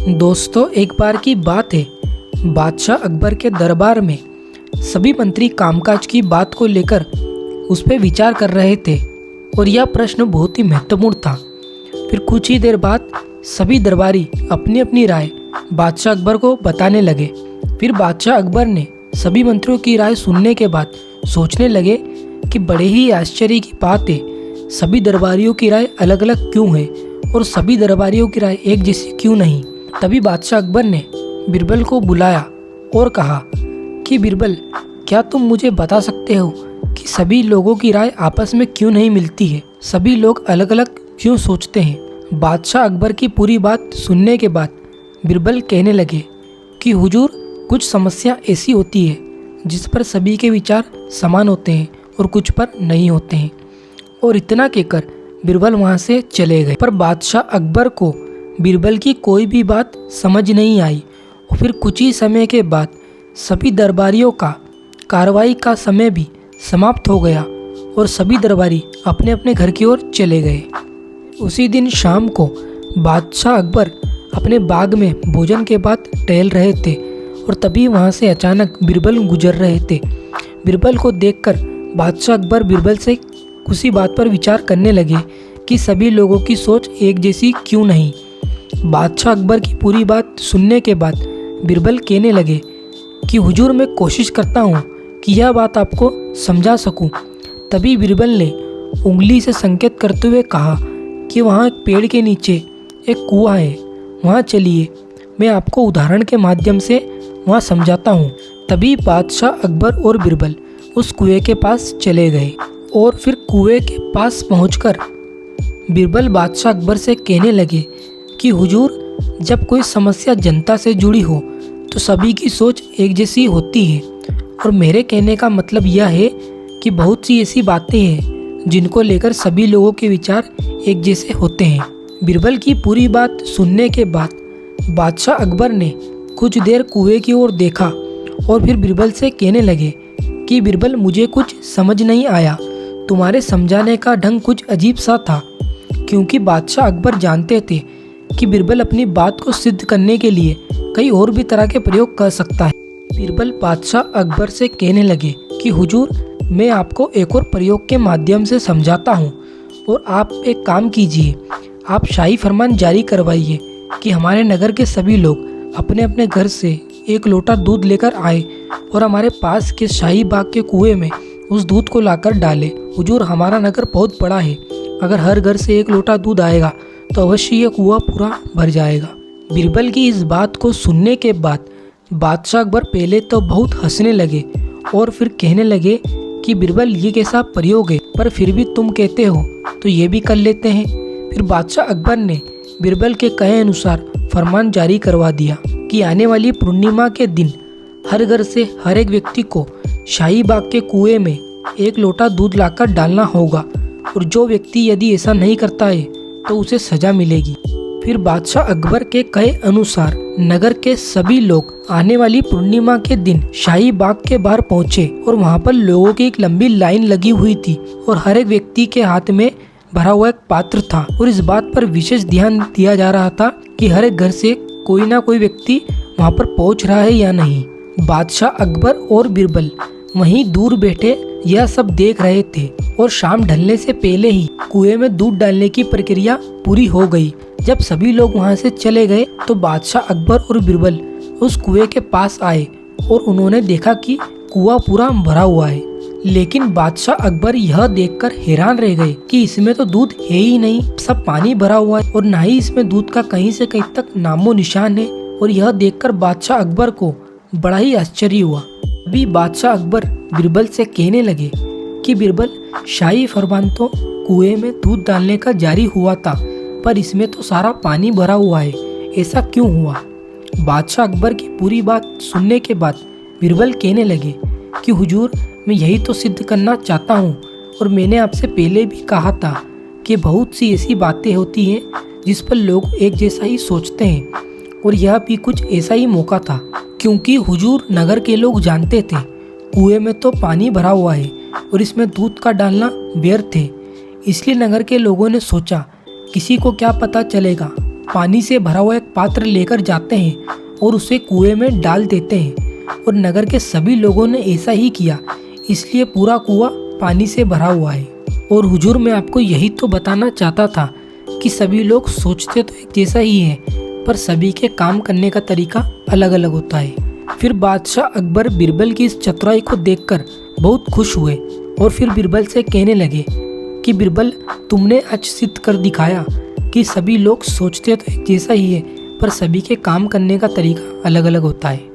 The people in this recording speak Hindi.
दोस्तों, एक बार की बात है। बादशाह अकबर के दरबार में सभी मंत्री कामकाज की बात को लेकर उस पर विचार कर रहे थे और यह प्रश्न बहुत ही महत्वपूर्ण था। फिर कुछ ही देर बाद सभी दरबारी अपनी अपनी राय बादशाह अकबर को बताने लगे। फिर बादशाह अकबर ने सभी मंत्रियों की राय सुनने के बाद सोचने लगे कि बड़े ही आश्चर्य की बात है, सभी दरबारियों की राय अलग अलग क्यों है और सभी दरबारियों की राय एक जैसी क्यों नहीं। तभी बादशाह अकबर ने बीरबल को बुलाया और कहा कि बीरबल, क्या तुम मुझे बता सकते हो कि सभी लोगों की राय आपस में क्यों नहीं मिलती है, सभी लोग अलग अलग क्यों सोचते हैं। बादशाह अकबर की पूरी बात सुनने के बाद बीरबल कहने लगे कि हुजूर, कुछ समस्या ऐसी होती है जिस पर सभी के विचार समान होते हैं और कुछ पर नहीं होते हैं। और इतना कहकर बीरबल वहाँ से चले गए। पर बादशाह अकबर को बीरबल की कोई भी बात समझ नहीं आई और फिर कुछ ही समय के बाद सभी दरबारियों का कार्रवाई का समय भी समाप्त हो गया और सभी दरबारी अपने अपने घर की ओर चले गए। उसी दिन शाम को बादशाह अकबर अपने बाग में भोजन के बाद टहल रहे थे और तभी वहाँ से अचानक बीरबल गुजर रहे थे। बीरबल को देखकर बादशाह अकबर बीरबल से उसी बात पर विचार करने लगे कि सभी लोगों की सोच एक जैसी क्यों नहीं। बादशाह अकबर की पूरी बात सुनने के बाद बीरबल कहने लगे कि हुजूर, मैं कोशिश करता हूँ कि यह बात आपको समझा सकूँ। तभी बीरबल ने उंगली से संकेत करते हुए कहा कि वहाँ एक पेड़ के नीचे एक कुआं है, वहाँ चलिए, मैं आपको उदाहरण के माध्यम से वहाँ समझाता हूँ। तभी बादशाह अकबर और बीरबल उस कुएं के पास चले गए और फिर कुएं के पास पहुंचकर बीरबल बादशाह अकबर से कहने लगे कि हुजूर, जब कोई समस्या जनता से जुड़ी हो तो सभी की सोच एक जैसी होती है और मेरे कहने का मतलब यह है कि बहुत सी ऐसी बातें हैं जिनको लेकर सभी लोगों के विचार एक जैसे होते हैं। बीरबल की पूरी बात सुनने के बाद बादशाह अकबर ने कुछ देर कुएं की ओर देखा और फिर बीरबल से कहने लगे कि बीरबल, मुझे कुछ समझ नहीं आया, तुम्हारे समझाने का ढंग कुछ अजीब सा था। क्योंकि बादशाह अकबर जानते थे कि बीरबल अपनी बात को सिद्ध करने के लिए कई और भी तरह के प्रयोग कर सकता है। बीरबल बादशाह अकबर से कहने लगे कि हुजूर, मैं आपको एक और प्रयोग के माध्यम से समझाता हूँ और आप एक काम कीजिए, आप शाही फरमान जारी करवाइए कि हमारे नगर के सभी लोग अपने अपने घर से एक लोटा दूध लेकर आए और हमारे पास के शाही बाग के कुएं में उस दूध को लाकर डाले। हुजूर, हमारा नगर बहुत बड़ा है, अगर हर घर से एक लोटा दूध आएगा तो अवश्य यह कुआं पूरा भर जाएगा। बीरबल की इस बात को सुनने के बाद बादशाह अकबर पहले तो बहुत हंसने लगे और फिर कहने लगे कि बीरबल, ये कैसा प्रयोग है, पर फिर भी तुम कहते हो तो ये भी कर लेते हैं। फिर बादशाह अकबर ने बीरबल के कहे अनुसार फरमान जारी करवा दिया कि आने वाली पूर्णिमा के दिन हर घर से हर एक व्यक्ति को शाही बाग के कुएं में एक लोटा दूध लाकर डालना होगा और जो व्यक्ति यदि ऐसा नहीं करता है तो उसे सजा मिलेगी। फिर बादशाह अकबर के कहे अनुसार नगर के सभी लोग आने वाली पूर्णिमा के दिन शाही बाग के बाहर पहुंचे और वहां पर लोगों की एक लंबी लाइन लगी हुई थी और हर एक व्यक्ति के हाथ में भरा हुआ एक पात्र था और इस बात पर विशेष ध्यान दिया जा रहा था कि हर एक घर से कोई ना कोई व्यक्ति वहां पर पहुंच रहा है या नहीं। बादशाह अकबर और बीरबल वहीं दूर बैठे यह सब देख रहे थे और शाम ढलने से पहले ही कुएं में दूध डालने की प्रक्रिया पूरी हो गई। जब सभी लोग वहां से चले गए तो बादशाह अकबर और बीरबल उस कुएं के पास आए और उन्होंने देखा कि कुआं पूरा भरा हुआ है। लेकिन बादशाह अकबर यह देखकर हैरान रह गए कि इसमें तो दूध है ही नहीं, सब पानी भरा हुआ है और ना ही इसमें दूध का कहीं से कहीं तक नामो निशान है। और यह देखकर बादशाह अकबर को बड़ा ही आश्चर्य हुआ। अभी बादशाह अकबर बीरबल से कहने लगे कि बीरबल, शाही फरमान तो कुएं में दूध डालने का जारी हुआ था, पर इसमें तो सारा पानी भरा हुआ है, ऐसा क्यों हुआ। बादशाह अकबर की पूरी बात सुनने के बाद बीरबल कहने लगे कि हुजूर, मैं यही तो सिद्ध करना चाहता हूँ और मैंने आपसे पहले भी कहा था कि बहुत सी ऐसी बातें होती हैं जिस पर लोग एक जैसा ही सोचते हैं और यह भी कुछ ऐसा ही मौका था। क्योंकि हुजूर, नगर के लोग जानते थे कुएं में तो पानी भरा हुआ है और इसमें दूध का डालना व्यर्थ है, इसलिए नगर के लोगों ने सोचा किसी को क्या पता चलेगा, पानी से भरा हुआ एक पात्र लेकर जाते हैं और उसे कुएं में डाल देते हैं और नगर के सभी लोगों ने ऐसा ही किया, इसलिए पूरा कुआं पानी से भरा हुआ है। और हुजूर, मैं आपको यही तो बताना चाहता था कि सभी लोग सोचते तो एक जैसा ही है, पर सभी के काम करने का तरीका अलग अलग होता है। फिर बादशाह अकबर बीरबल की इस चतुराई को देखकर बहुत खुश हुए और फिर बीरबल से कहने लगे कि बीरबल, तुमने आज सिद्ध कर दिखाया कि सभी लोग सोचते तो एक जैसा ही है, पर सभी के काम करने का तरीका अलग अलग होता है।